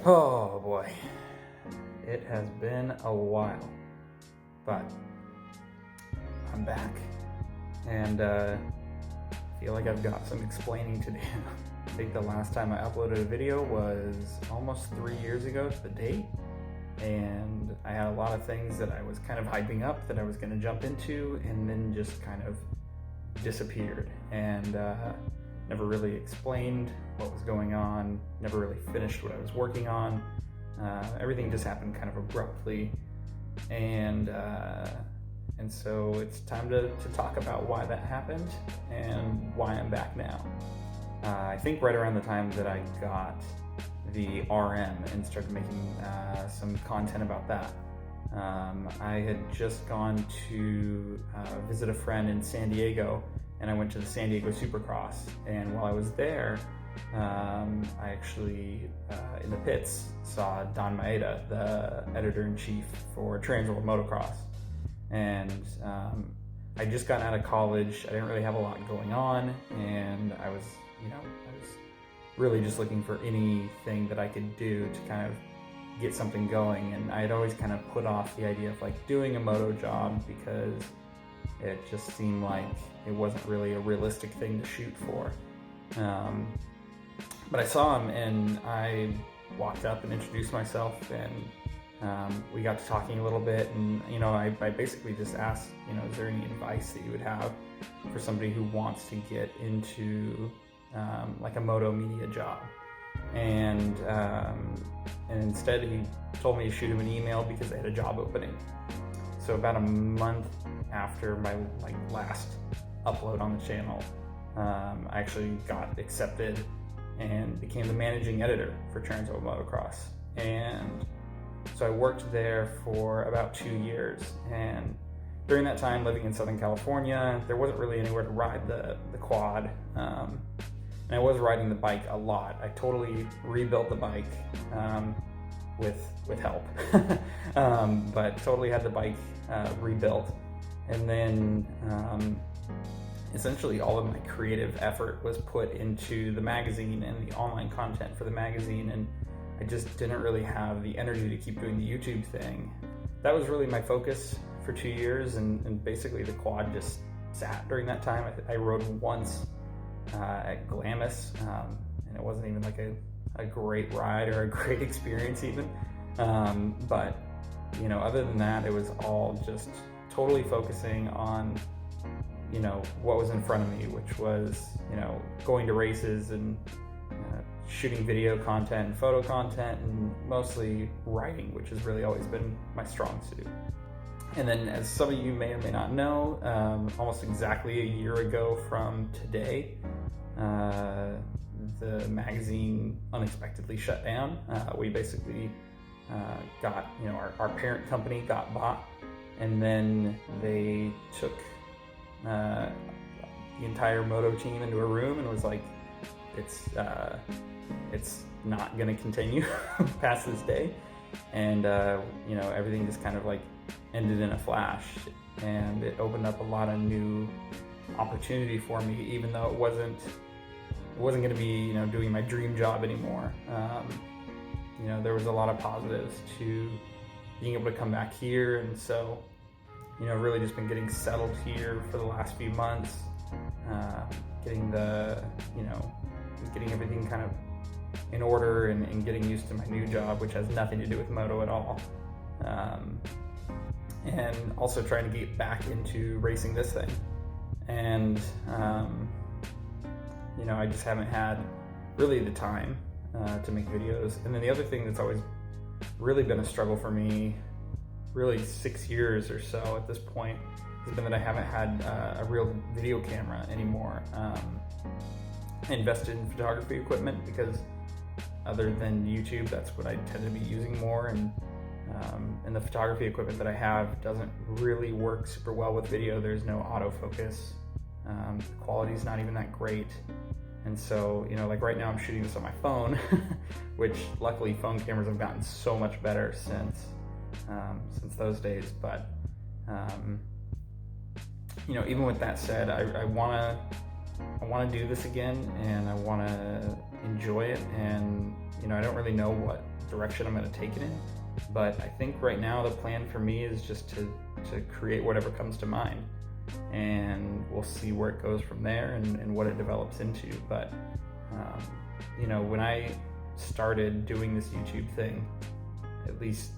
Oh boy, it has been a while, but I'm back and feel like I've got some explaining to do. I think the last time I uploaded a video was almost 3 years ago to the date, and I had a lot of things that I was kind of hyping up that I was going to jump into and then just kind of disappeared and never really explained what was going on, never really finished what I was working on. Everything just happened kind of abruptly, and so it's time to talk about why that happened and why I'm back now. I think right around the time that I got the RM and started making some content about that. I had just gone to visit a friend in San Diego, and I went to the San Diego Supercross, and while I was there, I actually, in the pits, saw Don Maeda, the editor-in-chief for Transworld Motocross. And I just got out of college. I didn't really have a lot going on, and I was really just looking for anything that I could do to kind of get something going. And I had always kind of put off the idea of like doing a moto job because it just seemed like it wasn't really a realistic thing to shoot for. But I saw him, and I walked up and introduced myself, and we got to talking a little bit, and I basically just asked, is there any advice that you would have for somebody who wants to get into like a moto media job? And instead he told me to shoot him an email because they had a job opening. So about a month after my last upload on the channel, I actually got accepted and became the managing editor for Transworld Motocross. And so I worked there for about 2 years, and during that time, living in Southern California, there wasn't really anywhere to ride the quad, and I was riding the bike a lot. I totally rebuilt the bike with help, but totally had the bike rebuilt, and then essentially all of my creative effort was put into the magazine and the online content for the magazine, and I just didn't really have the energy to keep doing the YouTube thing. That was really my focus for 2 years, and basically the quad just sat during that time. I rode once at Glamis, and it wasn't even like a great ride or a great experience even. But other than that, it was all just totally focusing on what was in front of me, which was going to races and shooting video content and photo content, and mostly writing, which has really always been my strong suit. And then, as some of you may or may not know, almost exactly a year ago from today, the magazine unexpectedly shut down. We basically got, our parent company got bought, and then they took the entire moto team into a room and was like, it's not going to continue past this day. And everything just kind of ended in a flash, and it opened up a lot of new opportunity for me, even though it wasn't going to be doing my dream job anymore. There was a lot of positives to being able to come back here, and so really just been getting settled here for the last few months, getting everything kind of in order, and getting used to my new job, which has nothing to do with moto at all. And also trying to get back into racing this thing. And, I just haven't had really the time to make videos. And then the other thing that's always really been a struggle for me, really 6 years or so at this point, has been that I haven't had a real video camera anymore. I invested in photography equipment because other than YouTube, that's what I tend to be using more, and the photography equipment that I have doesn't really work super well with video. There's no autofocus. The quality's not even that great. And so, right now I'm shooting this on my phone, which luckily phone cameras have gotten so much better since those days. But, even with that said, I want to want to do this again, and I want to enjoy it. And I don't really know what direction I'm going to take it in, but I think right now the plan for me is just to create whatever comes to mind, and we'll see where it goes from there and what it develops into. But when I started doing this YouTube thing, at least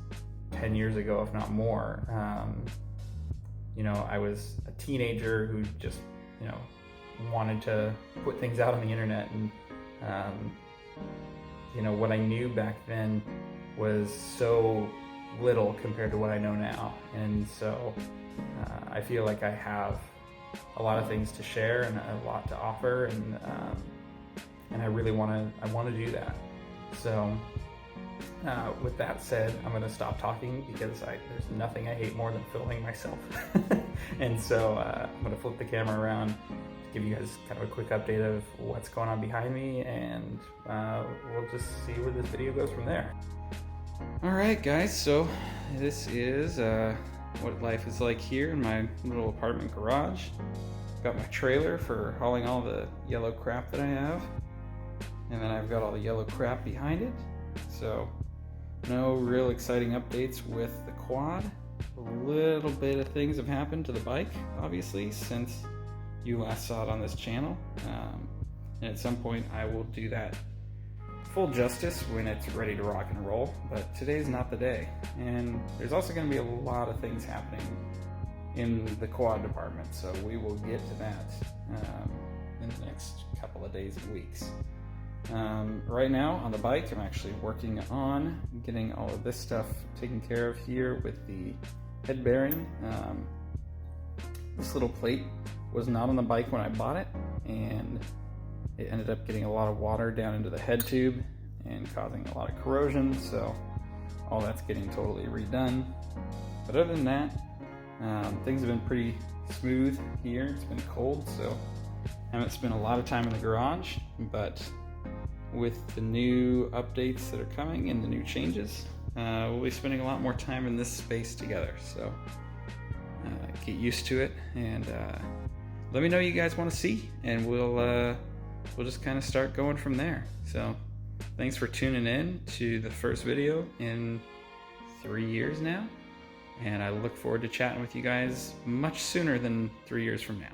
10 years ago, if not more, I was a teenager who just wanted to put things out on the internet, and what I knew back then was so little compared to what I know now. And so I feel like I have a lot of things to share and a lot to offer, and I really want to do that. So with that said, I'm going to stop talking because there's nothing I hate more than filming myself. And so I'm going to flip the camera around to give you guys kind of a quick update of what's going on behind me, and we'll just see where this video goes from there. Alright guys, so this is what life is like here in my little apartment garage. Got my trailer for hauling all the yellow crap that I have, and then I've got all the yellow crap behind it. So no real exciting updates with the quad. A little bit of things have happened to the bike, obviously, since you last saw it on this channel. And at some point I will do that full justice when it's ready to rock and roll, but today's not the day. And there's also going to be a lot of things happening in the quad department, so we will get to that in the next couple of days and weeks. Right now on the bike, I'm actually working on getting all of this stuff taken care of here with the head bearing. This little plate was not on the bike when I bought it, and it ended up getting a lot of water down into the head tube and causing a lot of corrosion, so all that's getting totally redone. But other than that, things have been pretty smooth here. It's been cold, so I haven't spent a lot of time in the garage, but with the new updates that are coming and the new changes, we'll be spending a lot more time in this space together. So get used to it, and let me know what you guys want to see, and we'll just kind of start going from there. So thanks for tuning in to the first video in 3 years now, and I look forward to chatting with you guys much sooner than 3 years from now.